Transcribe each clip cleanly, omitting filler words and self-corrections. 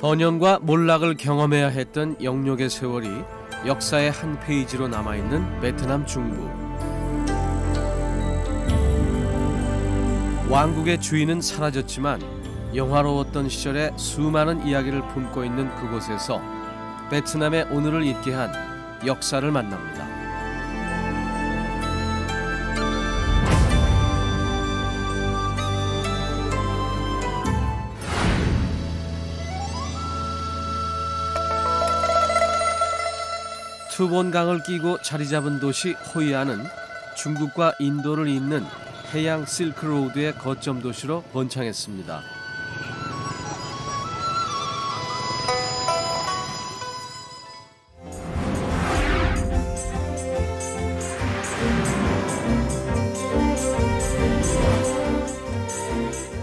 번영과 몰락을 경험해야 했던 영욕의 세월이 역사의 한 페이지로 남아있는 베트남 중부. 왕국의 주인은 사라졌지만 영화로웠던 시절의 수많은 이야기를 품고 있는 그곳에서 베트남의 오늘을 있게 한 역사를 만납니다. 투본강을 끼고 자리 잡은 도시 호이안은 중국과 인도를 잇는 해양 실크로드의 거점 도시로 번창했습니다.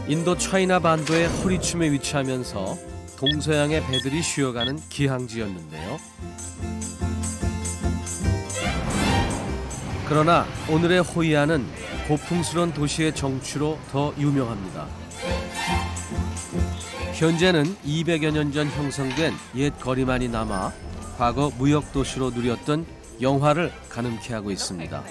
인도 차이나 반도의 허리춤에 위치하면서 동서양의 배들이 쉬어가는 기항지였는데요. 그러나 오늘의 호이안은 고풍스러운 도시의 정취로 더 유명합니다. 현재는 200여 년 전 형성된 옛 거리만이 남아 과거 무역 도시로 누렸던 영화를 가늠케 하고 있습니다.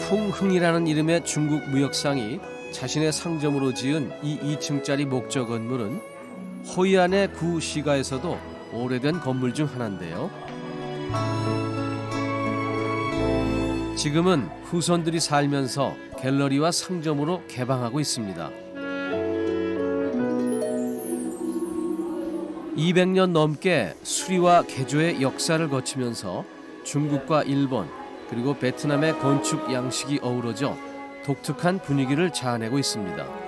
풍흥이라는 이름의 중국 무역상이 자신의 상점으로 지은 이 2층짜리 목조 건물은 호이안의 구 시가에서도 오래된 건물 중 하나인데요. 지금은 후손들이 살면서 갤러리와 상점으로 개방하고 있습니다. 200년 넘게 수리와 개조의 역사를 거치면서 중국과 일본 그리고 베트남의 건축 양식이 어우러져 독특한 분위기를 자아내고 있습니다.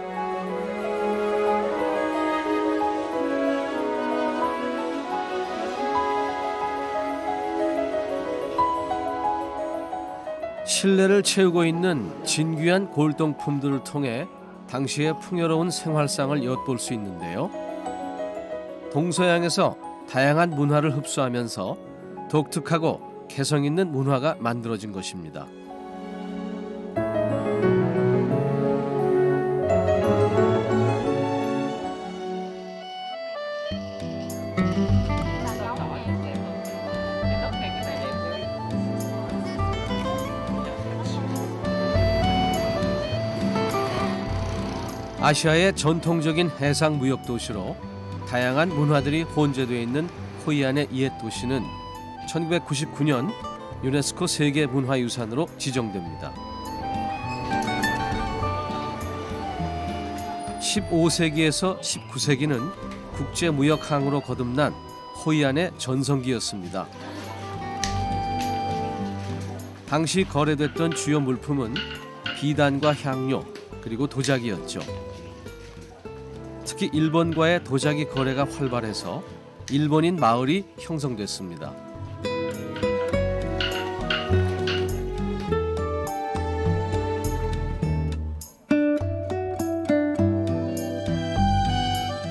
실내를 채우고 있는 진귀한 골동품들을 통해 당시의 풍요로운 생활상을 엿볼 수 있는데요. 동서양에서 다양한 문화를 흡수하면서 독특하고 개성 있는 문화가 만들어진 것입니다. 아시아의 전통적인 해상 무역 도시로 다양한 문화들이 혼재되어 있는 호이안의 옛 도시는 1999년 유네스코 세계문화유산으로 지정됩니다. 15세기에서 19세기는 국제무역항으로 거듭난 호이안의 전성기였습니다. 당시 거래됐던 주요 물품은 비단과 향료, 그리고 도자기였죠. 특히 일본과의 도자기 거래가 활발해서 일본인 마을이 형성됐습니다.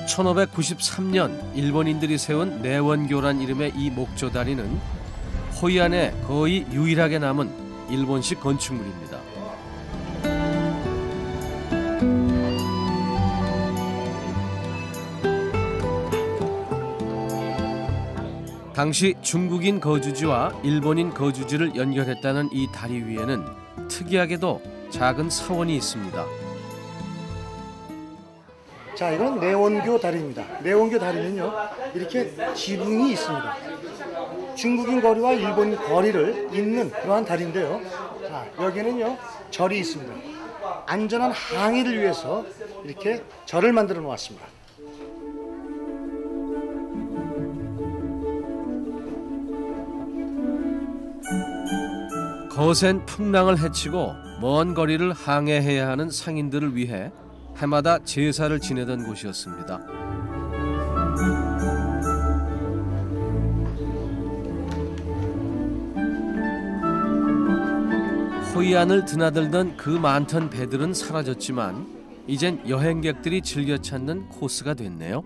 (1593년) 일본인들이 세운 내원교란 이름의 이 목조다리는 호이안에 거의 유일하게 남은 일본식 건축물입니다. 당시 중국인 거주지와 일본인 거주지를 연결했다는 이 다리 위에는 특이하게도 작은 사원이 있습니다. 자, 이건 내원교 다리입니다. 내원교 다리는요, 이렇게 지붕이 있습니다. 중국인 거리와 일본 거리를 잇는 그러한 다리인데요. 자, 여기는요, 절이 있습니다. 안전한 항해를 위해서 이렇게 절을 만들어 놓았습니다. 거센 풍랑을 헤치고 먼 거리를 항해해야 하는 상인들을 위해 해마다 제사를 지내던 곳이었습니다. 호이안을 드나들던 그 많던 배들은 사라졌지만 이젠 여행객들이 즐겨 찾는 코스가 됐네요.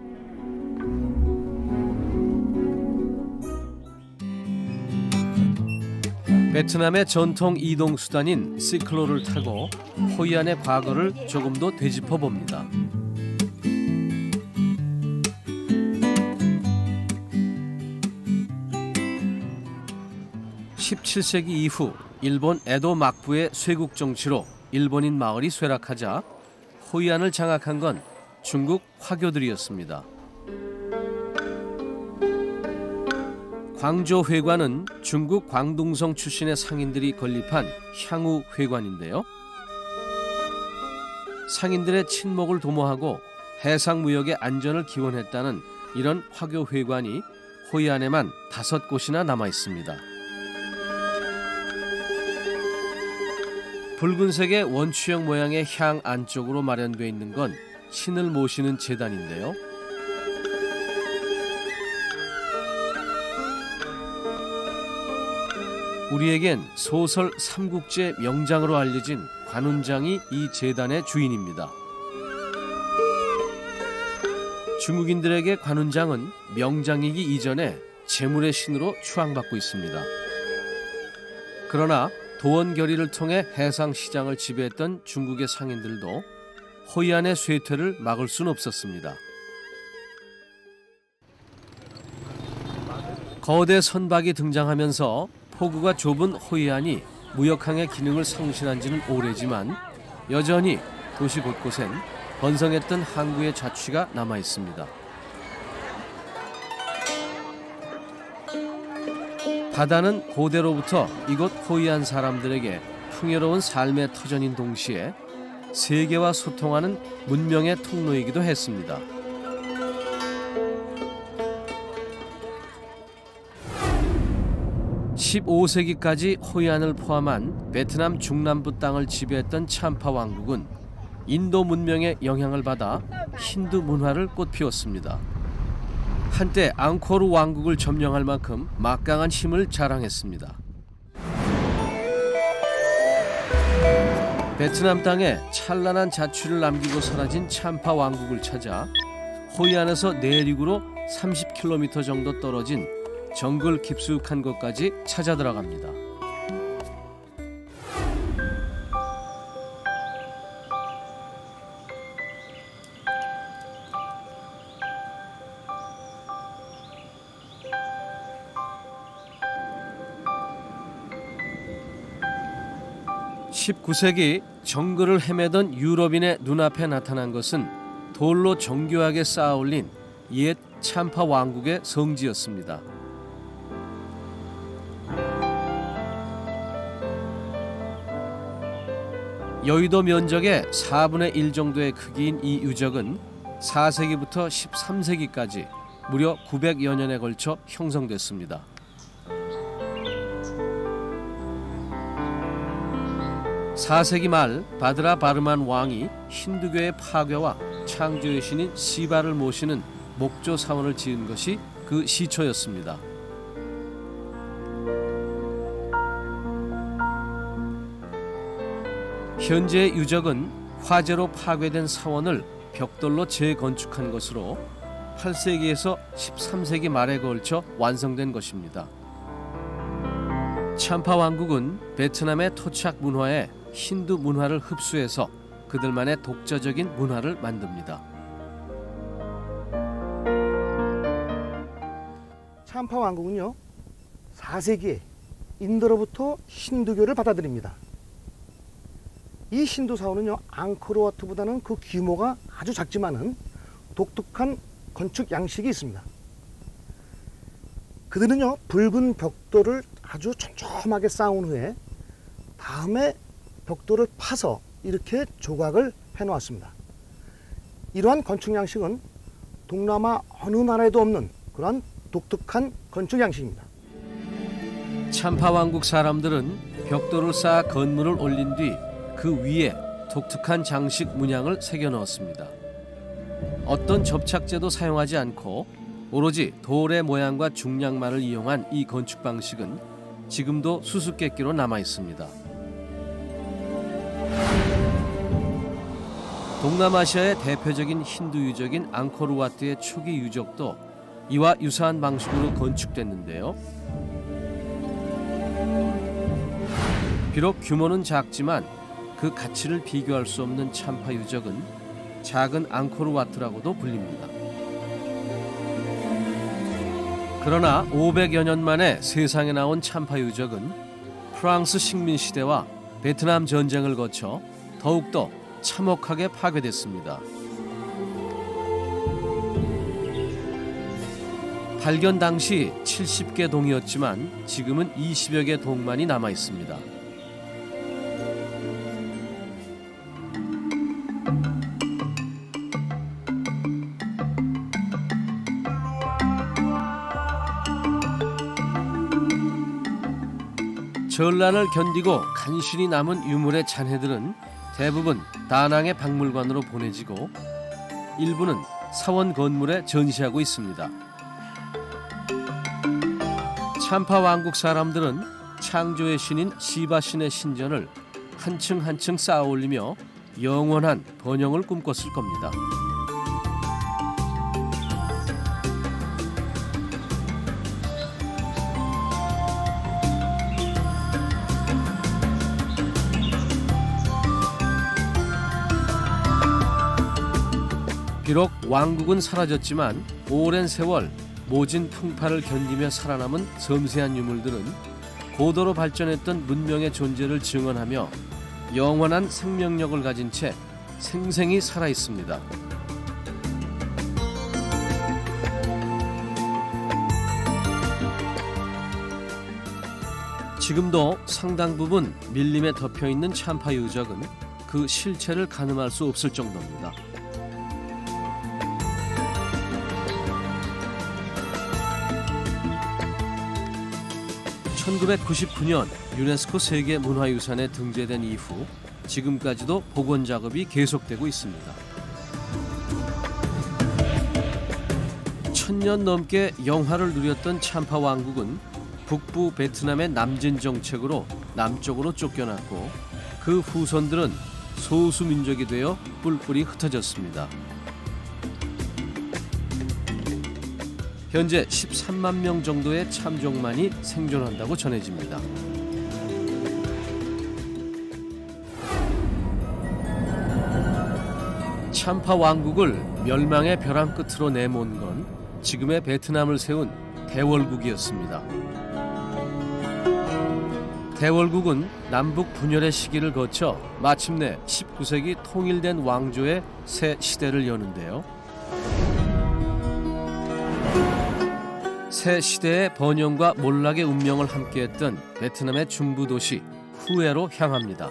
베트남의 전통 이동 수단인 시클로를 타고 호이안의 과거를 조금 더 되짚어 봅니다. 17세기 이후 일본 에도 막부의 쇄국 정치로 일본인 마을이 쇠락하자 호이안을 장악한 건 중국 화교들이었습니다. 광조회관은 중국 광둥성 출신의 상인들이 건립한 향후 회관인데요. 상인들의 친목을 도모하고 해상 무역의 안전을 기원했다는 이런 화교회관이 호이안에만 5곳이나 남아 있습니다. 붉은색의 원추형 모양의 향 안쪽으로 마련되어 있는 건 신을 모시는 제단인데요. 우리에겐 소설 삼국지의 명장으로 알려진 관운장이 이 제단의 주인입니다. 중국인들에게 관운장은 명장이기 이전에 재물의 신으로 추앙받고 있습니다. 그러나 도원결의를 통해 해상 시장을 지배했던 중국의 상인들도 호이안의 쇠퇴를 막을 수는 없었습니다. 거대 선박이 등장하면서 포구가 좁은 호이안이 무역항의 기능을 상실한 지는 오래지만 여전히 도시 곳곳엔 번성했던 항구의 자취가 남아 있습니다. 바다는 고대로부터 이곳 호이안 사람들에게 풍요로운 삶의 터전인 동시에 세계와 소통하는 문명의 통로이기도 했습니다. (15세기까지) 호이안을 포함한 베트남 중남부 땅을 지배했던 참파 왕국은 인도 문명의 영향을 받아 힌두 문화를 꽃피웠습니다. 한때 앙코르 왕국을 점령할 만큼 막강한 힘을 자랑했습니다. 베트남 땅에 찬란한 자취를 남기고 사라진 참파 왕국을 찾아 호이안에서 내륙으로 30km 정도 떨어진 정글 깊숙한 곳까지 찾아 들어갑니다. (19세기) 정글을 헤매던 유럽인의 눈앞에 나타난 것은 돌로 정교하게 쌓아 올린 옛 참파 왕국의 성지였습니다. 여의도 면적의 4분의 1 정도의 크기인 이 유적은 4세기부터 13세기까지 무려 900여 년에 걸쳐 형성됐습니다. (4세기) 말 바드라 바르만 왕이 힌두교의 파괴와 창조의 신인 시바를 모시는 목조 사원을 지은 것이 그 시초였습니다. 현재의 유적은 화재로 파괴된 사원을 벽돌로 재건축한 것으로 8세기에서 13세기 말에 걸쳐 완성된 것입니다. 참파 왕국은 베트남의 토착 문화에 힌두 문화를 흡수해서 그들만의 독자적인 문화를 만듭니다. 참파 왕국은요 4세기에 인도로부터 힌두교를 받아들입니다. 이 힌두 사원은요 앙코르와트보다는 그 규모가 아주 작지만은 독특한 건축 양식이 있습니다. 그들은요 붉은 벽돌을 아주 촘촘하게 쌓은 후에 다음에 벽돌을 파서 이렇게 조각을 해놓았습니다. 이러한 건축 양식은 동남아 어느 나라에도 없는 그런 독특한 건축 양식입니다. 참파 왕국 사람들은 벽돌을 쌓아 건물을 올린 뒤 그 위에 독특한 장식 문양을 새겨 넣었습니다. 어떤 접착제도 사용하지 않고 오로지 돌의 모양과 중량만을 이용한 이 건축 방식은 지금도 수수께끼로 남아 있습니다. 동남아시아의 대표적인 힌두 유적인 앙코르와트의 초기 유적도 이와 유사한 방식으로 건축됐는데요. 비록 규모는 작지만 그 가치를 비교할 수 없는 참파 유적은 작은 앙코르와트라고도 불립니다. 그러나 500여 년 만에 세상에 나온 참파 유적은 프랑스 식민 시대와 베트남 전쟁을 거쳐 더욱더 참혹하게 파괴됐습니다. 발견 당시 70개 동이었지만 지금은 20여 개 동만이 남아 있습니다. 전란을 견디고 간신히 남은 유물의 잔해들은 대부분 다낭의 박물관으로 보내지고 일부는 사원 건물에 전시하고 있습니다. 참파 왕국 사람들은 창조의 신인 시바 신의 신전을 한층 한층 쌓아 올리며 영원한 번영을 꿈꿨을 겁니다. 비록 왕국은 사라졌지만 오랜 세월 모진 풍파를 견디며 살아남은 섬세한 유물들은 고도로 발전했던 문명의 존재를 증언하며 영원한 생명력을 가진 채 생생히 살아 있습니다. 지금도 상당 부분 밀림에 덮여 있는 참파 유적은 그 실체를 가늠할 수 없을 정도입니다. (1999년) 유네스코 세계문화유산에 등재된 이후 지금까지도 복원 작업이 계속되고 있습니다. 1000년 넘게 영화를 누렸던 참파 왕국은 북부 베트남의 남진 정책으로 남쪽으로 쫓겨났고 그 후손들은 소수 민족이 되어 뿔뿔이 흩어졌습니다. 현재 13만 명 정도의 참종만이 생존한다고 전해집니다. 참파 왕국을 멸망의 벼랑 끝으로 내몬 건 지금의 베트남을 세운 대월국이었습니다. 대월국은 남북 분열의 시기를 거쳐 마침내 19세기 통일된 왕조의 새 시대를 여는데요. 새 시대의 번영과 몰락의 운명을 함께했던 베트남의 중부 도시 후에로 향합니다.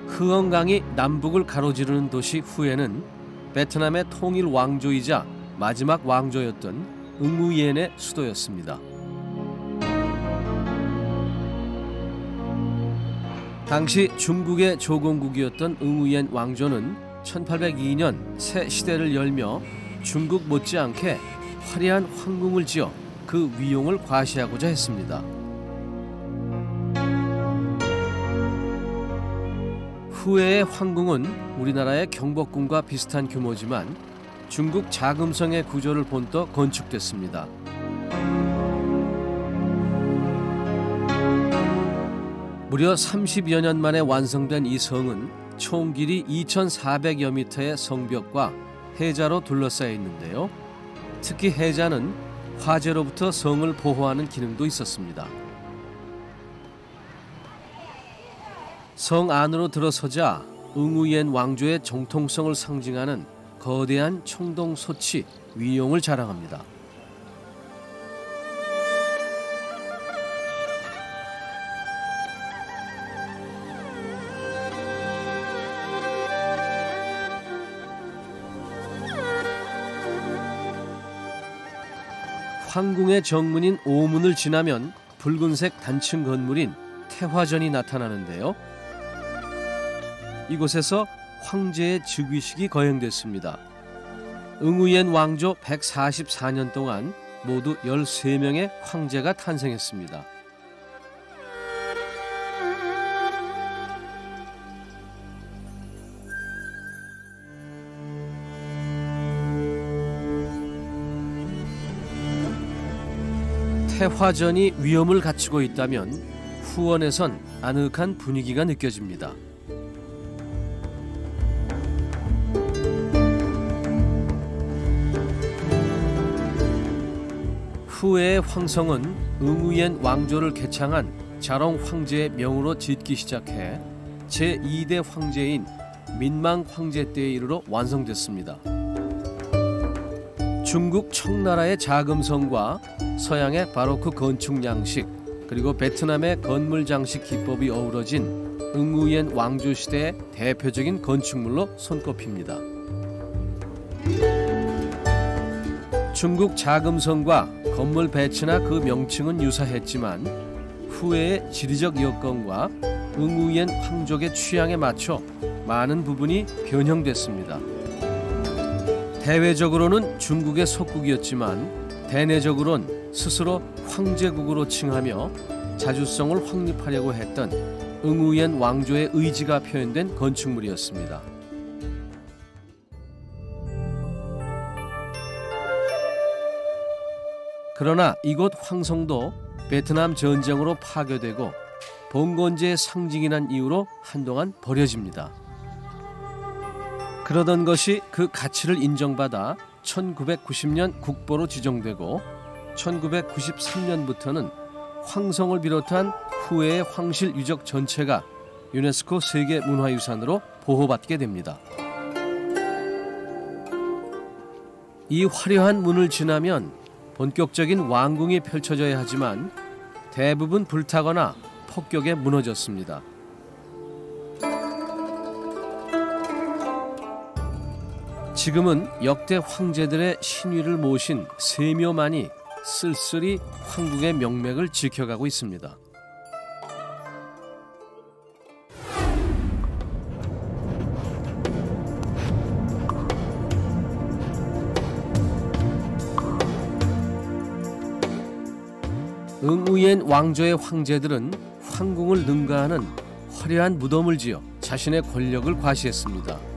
흐엉강이 남북을 가로지르는 도시 후에는 베트남의 통일 왕조이자 마지막 왕조였던 응우옌의 수도였습니다. 당시 중국의 조공국이었던 응우옌 왕조는 1802년 새 시대를 열며 중국 못지않게 화려한 황궁을 지어 그 위용을 과시하고자 했습니다. 후에의 황궁은 우리나라의 경복궁과 비슷한 규모지만 중국 자금성의 구조를 본떠 건축됐습니다. 무려 30여 년 만에 완성된 이 성은 총 길이 2,400여 미터의 성벽과 해자로 둘러싸여 있는데요. 특히 해자는 화재로부터 성을 보호하는 기능도 있었습니다. 성 안으로 들어서자 응우옌 왕조의 정통성을 상징하는 거대한 청동소치 위용을 자랑합니다. 황궁의 정문인 오문을 지나면 붉은색 단층 건물인 태화전이 나타나는데요. 이곳에서 황제의 즉위식이 거행됐습니다. 응우옌 왕조 144년 동안 모두 13명의 황제가 탄생했습니다. 폐화전이 위험을 갖추고 있다면 후원에선 아늑한 분위기가 느껴집니다. 후에의 황성은 응우옌 왕조를 개창한 자롱 황제의 명으로 짓기 시작해 제2대 황제인 민망 황제 때에 이르러 완성됐습니다. 중국 청나라의 자금성과 서양의 바로크 건축 양식, 그리고 베트남의 건물 장식 기법이 어우러진 응우옌 왕조 시대의 대표적인 건축물로 손꼽힙니다. 중국 자금성과 건물 배치나 그 명칭은 유사했지만 후에의 지리적 여건과 응우옌 황족의 취향에 맞춰 많은 부분이 변형됐습니다. 대외적으로는 중국의 속국이었지만 대내적으로는 스스로 황제국으로 칭하며 자주성을 확립하려고 했던 응우옌 왕조의 의지가 표현된 건축물이었습니다. 그러나 이곳 황성도 베트남 전쟁으로 파괴되고 봉건제의 상징이란 이유로 한동안 버려집니다. 그러던 것이 그 가치를 인정받아 1990년 국보로 지정되고 1993년부터는 황성을 비롯한 후해의 황실 유적 전체가 유네스코 세계문화유산으로 보호받게 됩니다. 이 화려한 문을 지나면 본격적인 왕궁이 펼쳐져야 하지만 대부분 불타거나 폭격에 무너졌습니다. 지금은 역대 황제들의 신위를 모신 세묘만이 쓸쓸히 황궁의 명맥을 지켜가고 있습니다. 응우옌 왕조의 황제들은 황궁을 능가하는 화려한 무덤을 지어 자신의 권력을 과시했습니다.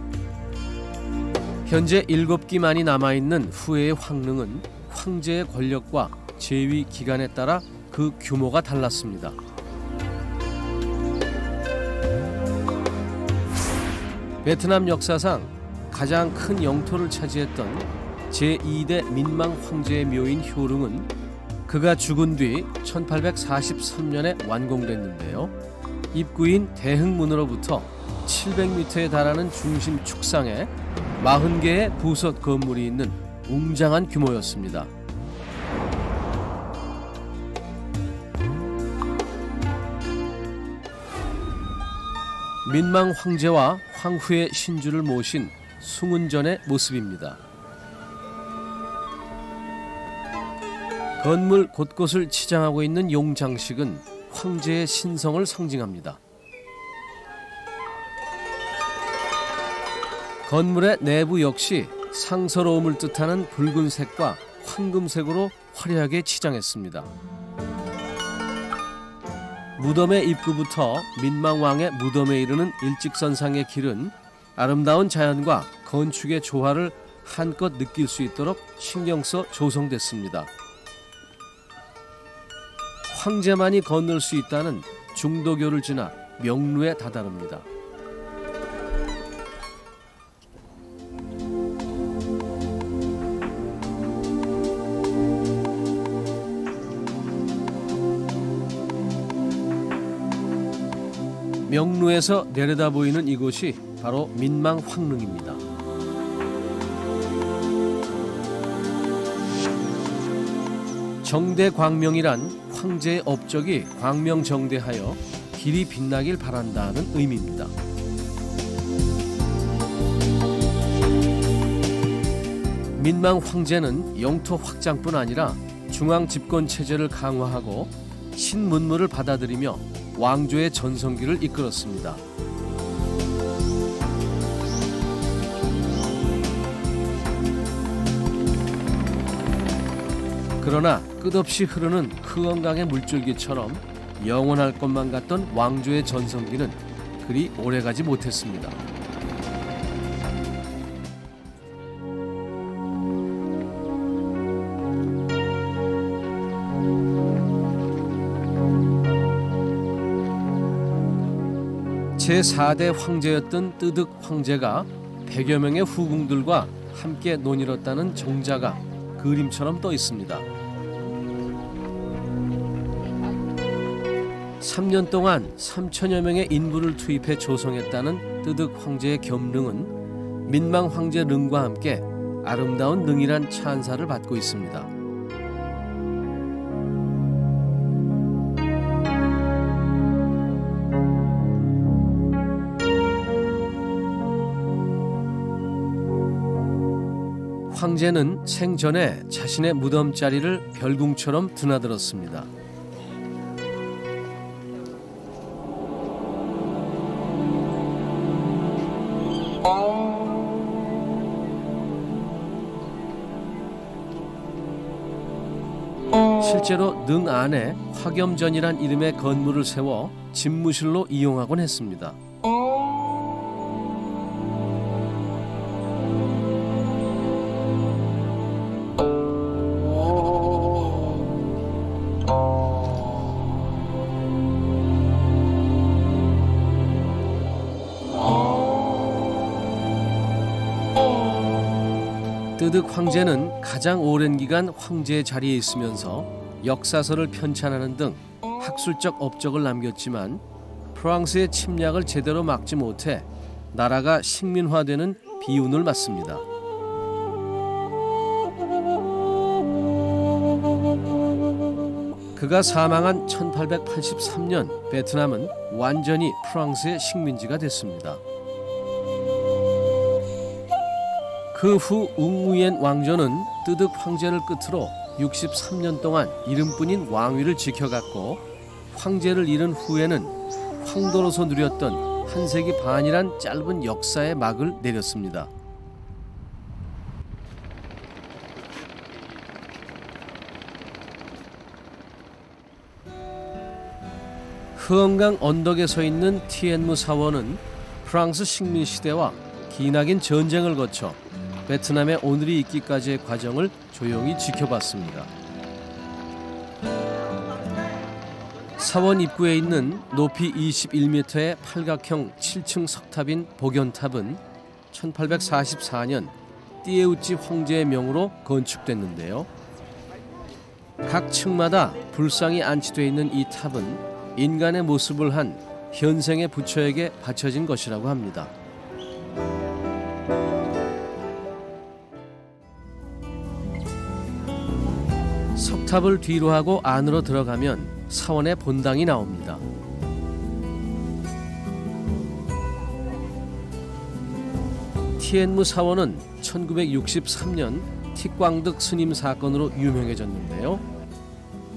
현재 7기만이 남아있는 후해의 황릉은 황제의 권력과 재위 기간에 따라 그 규모가 달랐습니다. 베트남 역사상 가장 큰 영토를 차지했던 제2대 민망 황제의 묘인 효릉은 그가 죽은 뒤 1843년에 완공됐는데요. 입구인 대흥문으로부터 700m에 달하는 중심 축상에 40개의 부석 건물이 있는 웅장한 규모였습니다. 민망 황제와 황후의 신주를 모신 숭은전의 모습입니다. 건물 곳곳을 치장하고 있는 용장식은 황제의 신성을 상징합니다. 건물의 내부 역시 상서로움을 뜻하는 붉은색과 황금색으로 화려하게 치장했습니다. 무덤의 입구부터 민망왕의 무덤에 이르는 일직선상의 길은 아름다운 자연과 건축의 조화를 한껏 느낄 수 있도록 신경써 조성됐습니다. 황제만이 건널 수 있다는 중도교를 지나 명루에 다다릅니다. 명루에서 내려다 보이는 이곳이 바로 민망 황릉입니다. 정대광명이란 황제의 업적이 광명정대하여 길이 빛나길 바란다는 의미입니다. 민망 황제는 영토 확장뿐 아니라 중앙 집권 체제를 강화하고 신문물을 받아들이며 왕조의 전성기를 이끌었습니다. 그러나 끝없이 흐르는 흐엉강의 물줄기처럼 영원할 것만 같던 왕조의 전성기는 그리 오래가지 못했습니다. 제4대 황제였던 뜨득 황제가 100여 명의 후궁들과 함께 논이뤘다는 정자가 그림처럼 떠 있습니다. 3년 동안 3천여 명의 인부를 투입해 조성했다는 뜨득 황제의 겸릉은 민망 황제 릉과 함께 아름다운 릉이란 찬사를 받고 있습니다. 황제는 생전에 자신의 무덤자리를 별궁처럼 드나들었습니다. 실제로 능 안에 화겸전이란 이름의 건물을 세워 집무실로 이용하곤 했습니다. 뜨득 황제는 가장 오랜 기간 황제의 자리에 있으면서 역사서를 편찬하는 등 학술적 업적을 남겼지만 프랑스의 침략을 제대로 막지 못해 나라가 식민화되는 비운을 맞습니다. 그가 사망한 1883년 베트남은 완전히 프랑스의 식민지가 됐습니다. 그 후 웅우옌 왕조는 뜨득 황제를 끝으로 63년 동안 이름뿐인 왕위를 지켜갔고 황제를 잃은 후에는 황도로서 누렸던 한 세기 반이란 짧은 역사의 막을 내렸습니다. 흐엉강 언덕에 서 있는 티엔무 사원은 프랑스 식민 시대와 기나긴 전쟁을 거쳐 베트남의 오늘이 있기까지의 과정을 조용히 지켜봤습니다. 사원 입구에 있는 높이 21m의 팔각형 7층 석탑인 복연탑은 1844년 띠에우찌 황제의 명으로 건축됐는데요. 각 층마다 불상이 안치되어 있는 이 탑은 인간의 모습을 한 현생의 부처에게 바쳐진 것이라고 합니다. 석탑을 뒤로 하고 안으로 들어가면 사원의 본당이 나옵니다. 티엔무 사원은 1963년 틱광득 스님 사건으로 유명해졌는데요.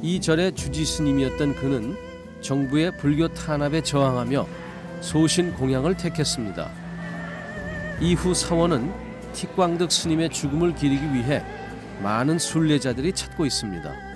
이 절의 주지 스님이었던 그는 정부의 불교 탄압에 저항하며 소신 공양을 택했습니다. 이후 사원은 틱광득 스님의 죽음을 기리기 위해 많은 순례자들이 찾고 있습니다.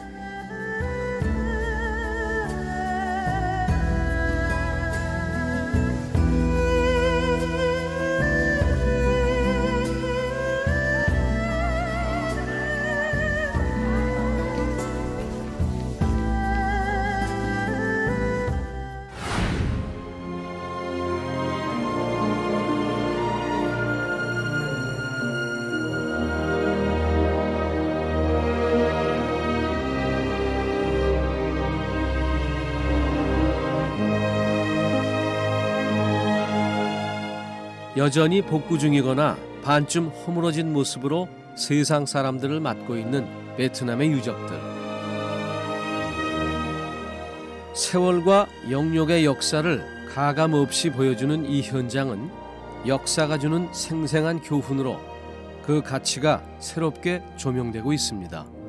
여전히 복구 중이거나 반쯤 허물어진 모습으로 세상 사람들을 맡고 있는 베트남의 유적들. 세월과 영욕의 역사를 가감없이 보여주는 이 현장은 역사가 주는 생생한 교훈으로 그 가치가 새롭게 조명되고 있습니다.